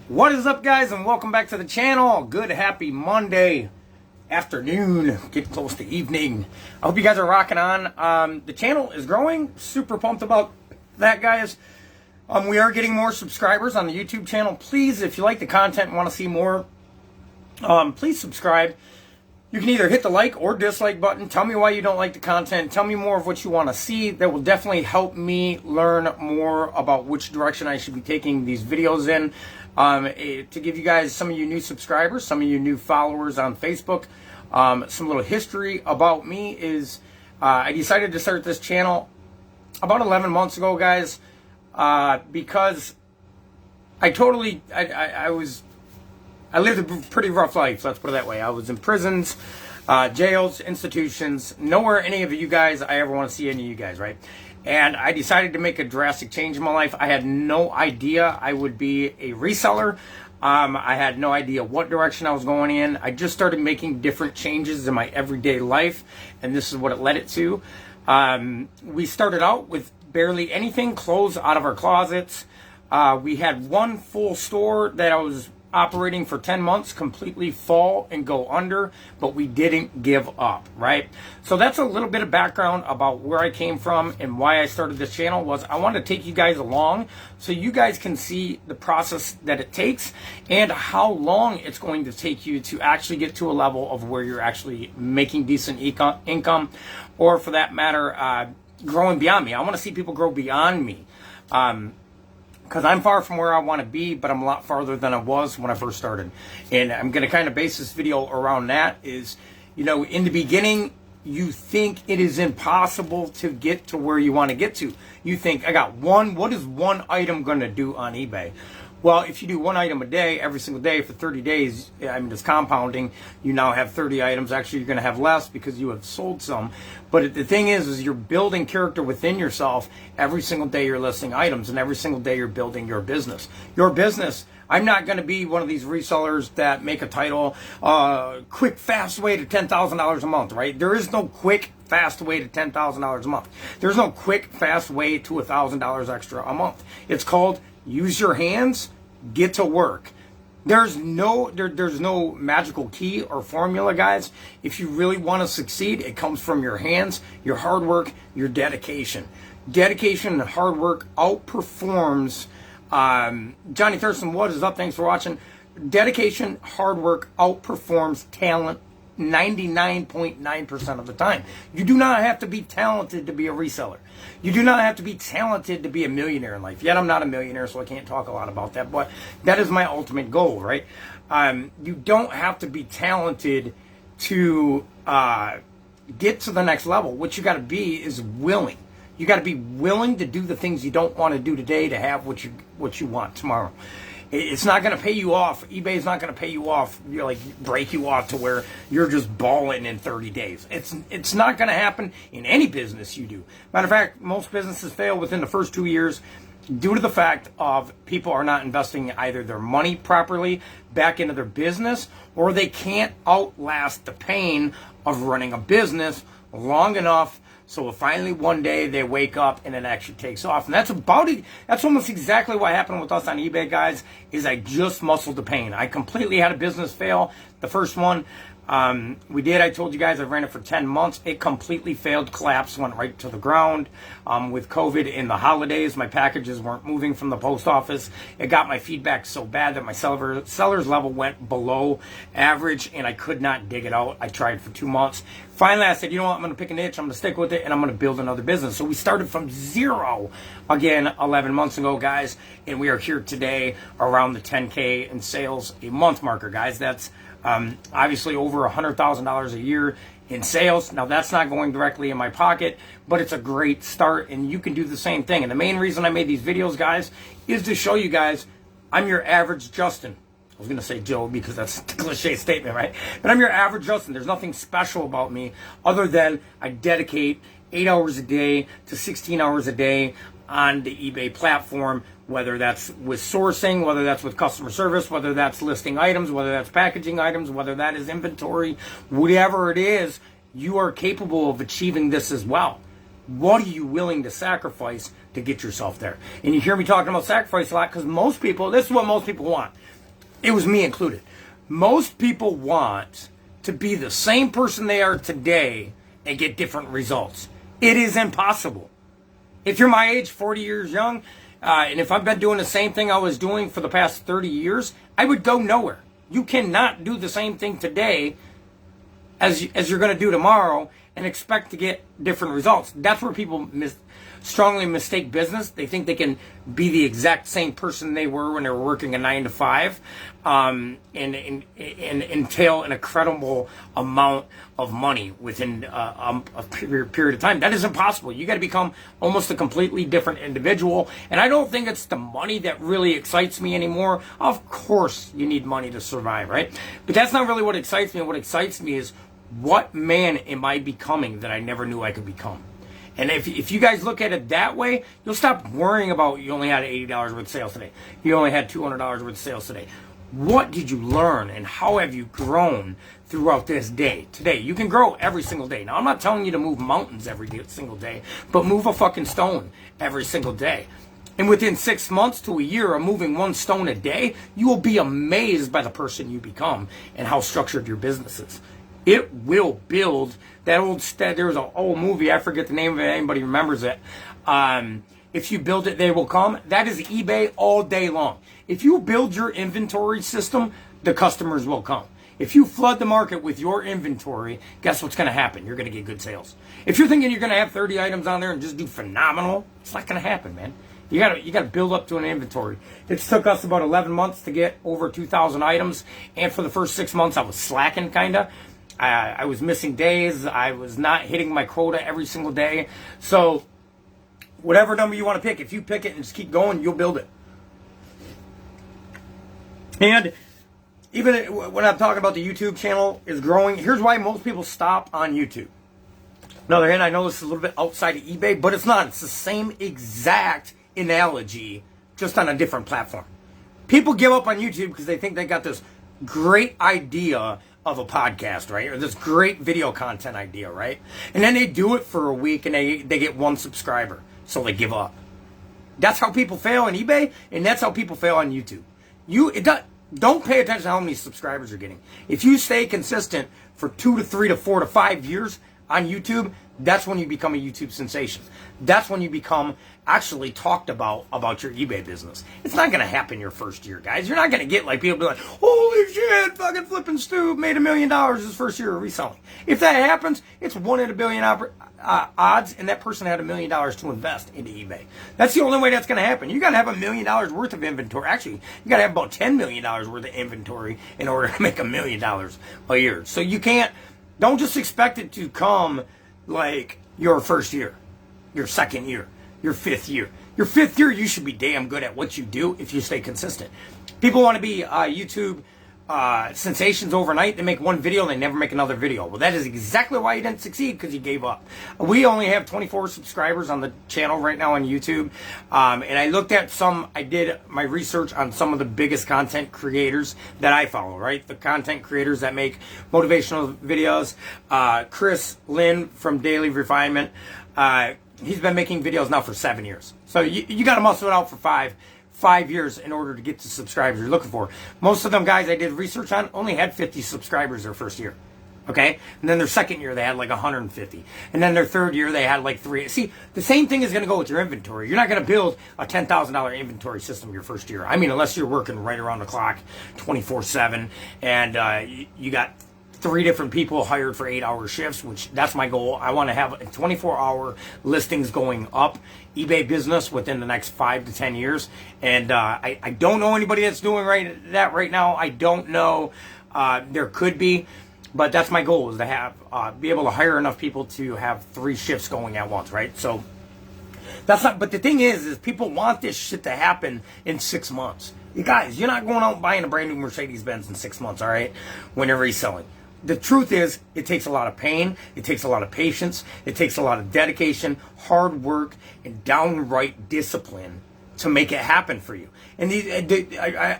What is up, guys, and welcome back to the channel. Good happy Monday afternoon, getting close to evening. I hope you guys are rocking on. The channel is growing, super pumped about that, guys. We are getting more subscribers on the YouTube channel. Please, if you like the content and want to see more, please subscribe. You can either hit the like or dislike button. Tell me why you don't like the content. Tell me more of what you want to see. That will definitely help me learn more about which direction I should be taking these videos in. To give you guys, some of you new subscribers, some of you new followers on Facebook, some little history about me is I decided to start this channel about 11 months ago, guys, because I lived a pretty rough life, let's put it that way. I was in prisons, jails, institutions, nowhere any of you guys I ever want to see any of you guys, right? And I decided to make a drastic change in my life. I had no idea I would be a reseller. I had no idea what direction I was going in. I just started making different changes in my everyday life, and this is what it led it to. We started out with barely anything, clothes out of our closets. We had one full store that I was operating for 10 months, completely fall and go under, but we didn't give up, right? So that's a little bit of background about where I came from and why I started this channel. Was I wanted to take you guys along so you guys can see the process that it takes and how long it's going to take you to actually get to a level of where you're actually making decent income, or for that matter, growing beyond me. I want to see people grow beyond me. Because I'm far from where I want to be, but I'm a lot farther than I was when I first started. And I'm going to kind of base this video around that is, you know, in the beginning, you think it is impossible to get to where you want to get to. You think, what is one item going to do on eBay? Well, if you do one item a day, every single day for 30 days, I mean, it's compounding. You now have 30 items. Actually, you're going to have less because you have sold some. But the thing is you're building character within yourself. Every single day you're listing items, and every single day you're building your business. Your business, I'm not going to be one of these resellers that make a title, quick, fast way to $10,000 a month, right? There is no quick, fast way to $10,000 a month. There's no quick, fast way to $1,000 extra a month. It's called use your hands, get to work. There's no magical key or formula, guys. If you really want to succeed, it comes from your hands, your hard work, your dedication. Dedication and hard work outperforms Johnny Thurston. What is up? Thanks for watching. Dedication, hard work outperforms talent 99.9% of the time. You do not have to be talented to be a reseller. You do not have to be talented to be a millionaire in life. Yet I'm not a millionaire, so I can't talk a lot about that, but that is my ultimate goal, right? You don't have to be talented to get to the next level. What you got to be is willing. You got to be willing to do the things you don't want to do today to have what you want tomorrow. It's not going to pay you off. eBay is not going to pay you off, break you off to where you're just balling in 30 days. It's not going to happen in any business you do. Matter of fact, most businesses fail within the first 2 years due to the fact of people are not investing either their money properly back into their business, or they can't outlast the pain of running a business long enough so finally one day they wake up and it actually takes off. And that's about it. That's almost exactly what happened with us on eBay, guys, is I just muscled the pain. I completely had a business fail. The first one, I told you guys I ran it for 10 months. It completely failed, collapsed, went right to the ground. With COVID in the holidays, my packages weren't moving from the post office. It got my feedback so bad that my seller's level went below average, and I could not dig it out. I tried for 2 months. Finally, I said, you know what, I'm going to pick a niche, I'm going to stick with it, and I'm going to build another business. So we started from zero, again, 11 months ago, guys, and we are here today around the 10K in sales a month marker, guys. That's obviously over $100,000 a year in sales. Now, that's not going directly in my pocket, but it's a great start, and you can do the same thing. And the main reason I made these videos, guys, is to show you guys I'm your average Justin. I was going to say Joe because that's a cliche statement, right? But I'm your average Justin. There's nothing special about me other than I dedicate 8 hours a day to 16 hours a day on the eBay platform, whether that's with sourcing, whether that's with customer service, whether that's listing items, whether that's packaging items, whether that is inventory, whatever it is, you are capable of achieving this as well. What are you willing to sacrifice to get yourself there? And you hear me talking about sacrifice a lot because most people, this is what most people want. It was me included. Most people want to be the same person they are today and get different results. It is impossible. If you're my age, 40 years young, and if I've been doing the same thing I was doing for the past 30 years, I would go nowhere. You cannot do the same thing today as you're going to do tomorrow and expect to get different results. That's where people strongly mistake business. They think they can be the exact same person they were when they were working a 9 to 5, and entail an incredible amount of money within a period of time. That is impossible. You got to become almost a completely different individual. And I don't think it's the money that really excites me anymore. Of course, you need money to survive, right? But that's not really what excites me. What excites me is, what man am I becoming that I never knew I could become? And if you guys look at it that way, you'll stop worrying about you only had $80 worth of sales today. You only had $200 worth of sales today. What did you learn and how have you grown throughout this day? Today, you can grow every single day. Now, I'm not telling you to move mountains every single day, but move a fucking stone every single day. And within 6 months to a year of moving one stone a day, you will be amazed by the person you become and how structured your business is. It will build that old there was an old movie, I forget the name of it, anybody remembers it. If you build it, they will come. That is eBay all day long. If you build your inventory system, the customers will come. If you flood the market with your inventory, guess what's going to happen? You're going to get good sales. If you're thinking you're going to have 30 items on there and just do phenomenal, it's not going to happen, man. You got to build up to an inventory. It took us about 11 months to get over 2,000 items, and for the first 6 months, I was slacking, kind of. I was missing days. I was not hitting my quota every single day. So whatever number you want to pick, if you pick it and just keep going, you'll build it. And even when I'm talking about the YouTube channel is growing, here's why most people stop on YouTube. On the other hand, I know this is a little bit outside of eBay, but it's not. It's the same exact analogy, just on a different platform. People give up on YouTube because they think they got this great idea of a podcast, right? Or this great video content idea, right? And then they do it for a week and they get 1 subscriber. So they give up. That's how people fail on eBay, and that's how people fail on YouTube. Don't pay attention to how many subscribers you're getting. If you stay consistent for 2 to 3 to 4 to 5 years on YouTube, that's when you become a YouTube sensation. That's when you become actually talked about your eBay business. It's not going to happen your first year, guys. You're not going to get like people be like, holy shit, fucking FlippinStoop made $1 million his first year of reselling. If that happens, it's 1 in a billion odds, and that person had $1 million to invest into eBay. That's the only way that's going to happen. You got to have $1 million worth of inventory. Actually, you got to have about $10 million worth of inventory in order to make $1 million a year. So don't just expect it to come like your first year, your second year, your 5th year. Your 5th year, you should be damn good at what you do if you stay consistent. People want to be YouTube sensations overnight. They make one video and they never make another video. Well, that is exactly why you didn't succeed, because you gave up. We only have 24 subscribers on the channel right now on YouTube. And I looked at I did my research on some of the biggest content creators that I follow, right? The content creators that make motivational videos. Chris Lynn from Daily Refinement. He's been making videos now for 7 years. So you got to muscle it out for five years in order to get the subscribers you're looking for. Most of them guys I did research on only had 50 subscribers their first year. Okay? And then their second year, they had like 150. And then their third year, they had like 3. See, the same thing is going to go with your inventory. You're not going to build a $10,000 inventory system your first year. I mean, unless you're working right around the clock, 24/7, and you got 3 different people hired for 8-hour shifts, which that's my goal. I want to have 24-hour listings going up eBay business within the next 5 to 10 years. And I don't know anybody that's doing that right now. I don't know. There could be, but that's my goal, is to have be able to hire enough people to have 3 shifts going at once, right? So that's not. But the thing is people want this shit to happen in 6 months. You guys, you're not going out and buying a brand new Mercedes-Benz in 6 months, all right? When you're reselling. The truth is, it takes a lot of pain, it takes a lot of patience, it takes a lot of dedication, hard work, and downright discipline to make it happen for you. And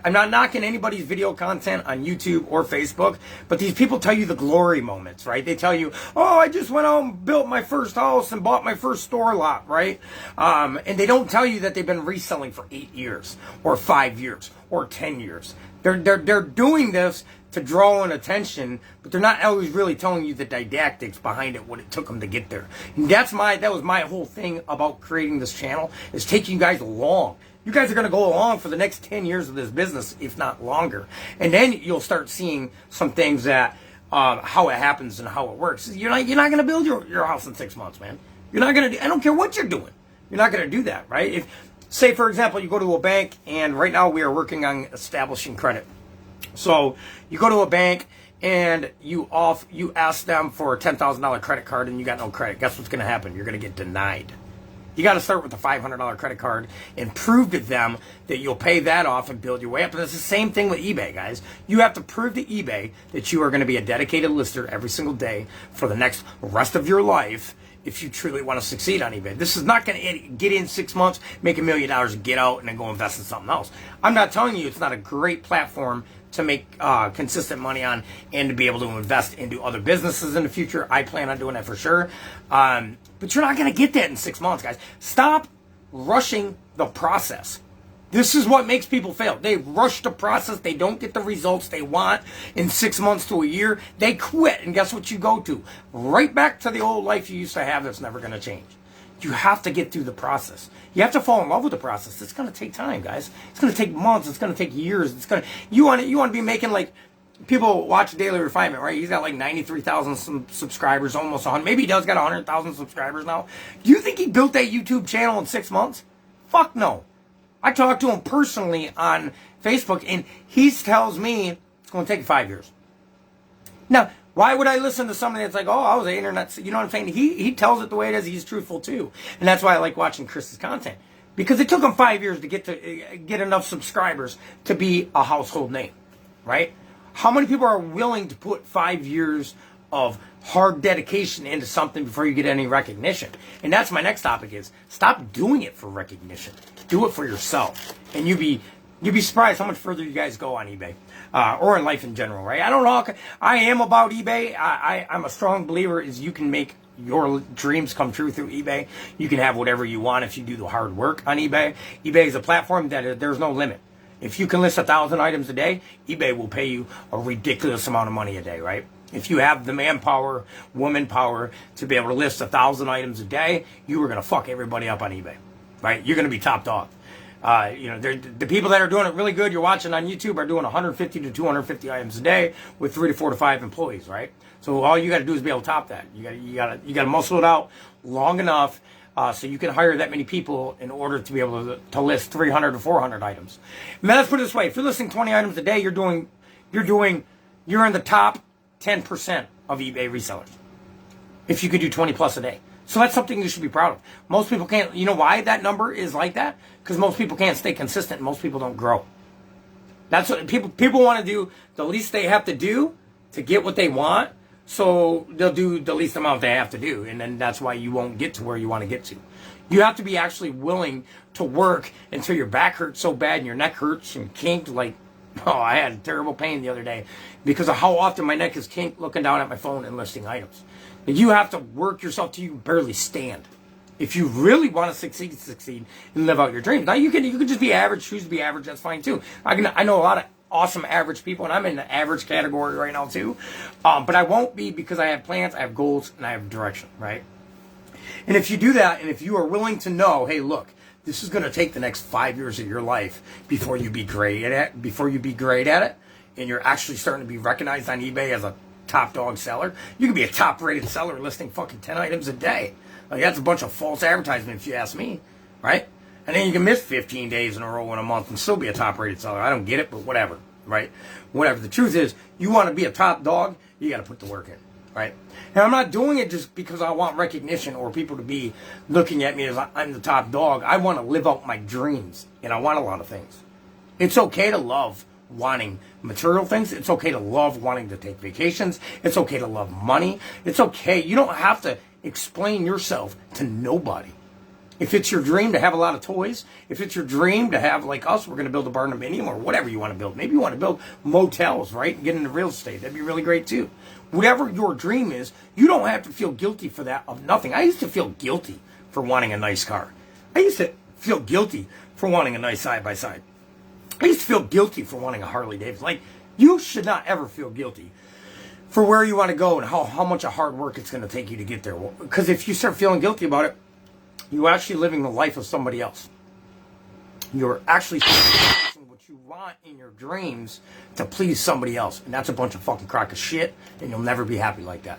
I'm not knocking anybody's video content on YouTube or Facebook, but these people tell you the glory moments, right? They tell you, oh, I just went out and built my first house and bought my first store lot, right? And they don't tell you that they've been reselling for 8 years or 5 years or 10 years. They're doing this to draw in attention, but they're not always really telling you the didactics behind it, what it took them to get there. And that was my whole thing about creating this channel, is taking you guys along. You guys are going to go along for the next 10 years of this business, if not longer. And then you'll start seeing some things that, how it happens and how it works. You're not going to build your house in 6 months, man. You're not going to, I don't care what you're doing. You're not going to do that, right? If, say, for example, you go to a bank, and right now we are working on establishing credit. So you go to a bank and you ask them for a $10,000 credit card and you got no credit. Guess what's going to happen? You're going to get denied. You got to start with a $500 credit card and prove to them that you'll pay that off and build your way up. And it's the same thing with eBay, guys. You have to prove to eBay that you are going to be a dedicated lister every single day for the next rest of your life if you truly want to succeed on eBay. This is not going to get in 6 months, make $1 million, and get out, and then go invest in something else. I'm not telling you it's not a great platform to make consistent money on and to be able to invest into other businesses in the future. I plan on doing that for sure. But you're not going to get that in 6 months, guys. Stop rushing the process. This is what makes people fail. They rush the process. They don't get the results they want in 6 months to a year. They quit. And guess what you go to? Right back to the old life you used to have that's never going to change. You have to get through the process. You have to fall in love with the process. It's going to take time, guys. It's going to take months. It's going to take years. You want to be making, like, people watch Daily Refinement, right? He's got like 93,000 subscribers, almost 100. Maybe he does got 100,000 subscribers now. Do you think he built that YouTube channel in 6 months? Fuck no. I talked to him personally on Facebook, and he tells me it's going to take 5 years. Now, why would I listen to somebody that's like, oh, I was an internet, you know what I'm saying? He tells it the way it is. He's truthful too. And that's why I like watching Chris's content. Because it took him 5 years to get enough subscribers to be a household name, right? How many people are willing to put 5 years of hard dedication into something before you get any recognition? And that's my next topic, is stop doing it for recognition. Do it for yourself. And you'd be surprised how much further you guys go on eBay. Or in life in general, right? I don't know. I am about eBay. I'm a strong believer is you can make your dreams come true through eBay. You can have whatever you want if you do the hard work on eBay. eBay is a platform that there's no limit. If you can list 1,000 items a day, eBay will pay you a ridiculous amount of money a day, right? If you have the manpower, woman power to be able to list 1,000 items a day, you are going to fuck everybody up on eBay, right? You're going to be top dog. The people that are doing it really good, you're watching on YouTube, are doing 150 to 250 items a day with 3 to 4 to 5 employees, right? So all you got to do is be able to top that. You got to muscle it out long enough so you can hire that many people in order to be able to list 300 to 400 items. Now, let's put it this way: if you're listing 20 items a day, you're in the top 10% of eBay resellers. If you could do 20 plus a day. So that's something you should be proud of. Most people can't. You know why that number is like that? Because most people can't stay consistent. And most people don't grow. That's what people want to do. The least they have to do to get what they want. So they'll do the least amount they have to do. And then that's why you won't get to where you want to get to. You have to be actually willing to work until your back hurts so bad and your neck hurts and kinked. Like, oh, I had terrible pain the other day because of how often my neck is kinked looking down at my phone and listing items. You have to work yourself till you barely stand. If you really want to succeed and live out your dreams. Now you can just be average, choose to be average, that's fine too. I know a lot of awesome average people, and I'm in the average category right now too. But I won't be, because I have plans, I have goals, and I have direction, right? And if you do that, and if you are willing to know, hey, look, this is going to take the next 5 years of your life before you be great at it, and you're actually starting to be recognized on eBay as a top dog seller. You can be a top rated seller listing fucking 10 items a day. Like, that's a bunch of false advertisement if you ask me, right? And then you can miss 15 days in a row in a month and still be a top rated seller. I don't get it, but whatever, right? Whatever. The truth is, you want to be a top dog, you got to put the work in, right? And I'm not doing it just because I want recognition or people to be looking at me as I'm the top dog. I want to live out my dreams, and I want a lot of things. It's okay to love wanting material things. It's okay to love wanting to take vacations. It's okay to love money. It's okay. You don't have to explain yourself to nobody. If it's your dream to have a lot of toys, if it's your dream to have, like us, we're going to build a barndominium or whatever you want to build. Maybe you want to build motels, right? And get into real estate. That'd be really great too. Whatever your dream is, you don't have to feel guilty for that of nothing. I used to feel guilty for wanting a nice car. I used to feel guilty for wanting a nice side-by-side. I used to feel guilty for wanting a Harley Davidson. Like, you should not ever feel guilty for where you want to go and how much of hard work it's going to take you to get there. Because if you start feeling guilty about it, you're actually living the life of somebody else. You're actually sacrificing what you want in your dreams to please somebody else. And that's a bunch of fucking crock of shit, and you'll never be happy like that.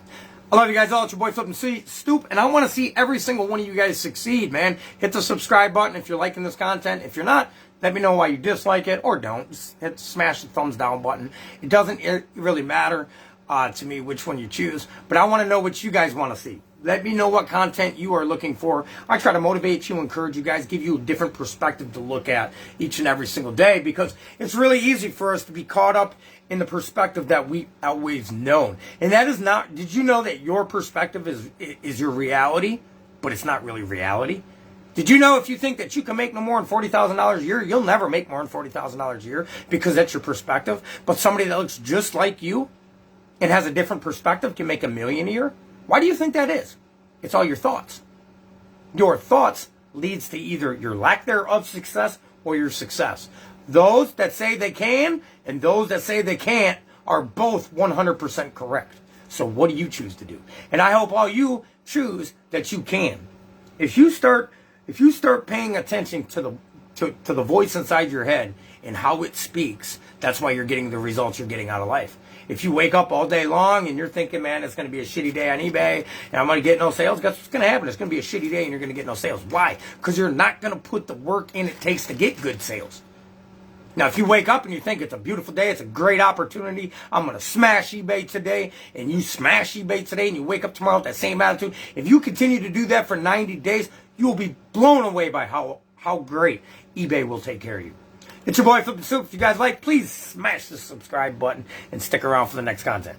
I love you guys all. It's your boy FlippinStoop, and I want to see every single one of you guys succeed, man. Hit the subscribe button if you're liking this content. If you're not, let me know why you dislike it, or don't. Just smash the thumbs down button. It doesn't really matter to me which one you choose, but I want to know what you guys want to see. Let me know what content you are looking for. I try to motivate you, encourage you guys, give you a different perspective to look at each and every single day, because it's really easy for us to be caught up in the perspective that we always known. And that is not, did you know that your perspective is your reality, but it's not really reality? Did you know if you think that you can make no more than $40,000 a year, you'll never make more than $40,000 a year because that's your perspective? But somebody that looks just like you and has a different perspective can make $1 million a year? Why do you think that is? It's all your thoughts. Your thoughts leads to either your lack thereof success or your success. Those that say they can and those that say they can't are both 100% correct. So what do you choose to do? And I hope all you choose that you can. If you start paying attention to the voice inside your head and how it speaks, that's why you're getting the results you're getting out of life. If you wake up all day long and you're thinking, man, it's going to be a shitty day on eBay and I'm going to get no sales, guess what's going to happen? It's going to be a shitty day and you're going to get no sales. Why? Because you're not going to put the work in it takes to get good sales. Now, if you wake up and you think it's a beautiful day, it's a great opportunity, I'm going to smash eBay today, and you smash eBay today and you wake up tomorrow with that same attitude, if you continue to do that for 90 days, you will be blown away by how great eBay will take care of you. It's your boy FlippinStoop. If you guys like, please smash the subscribe button and stick around for the next content.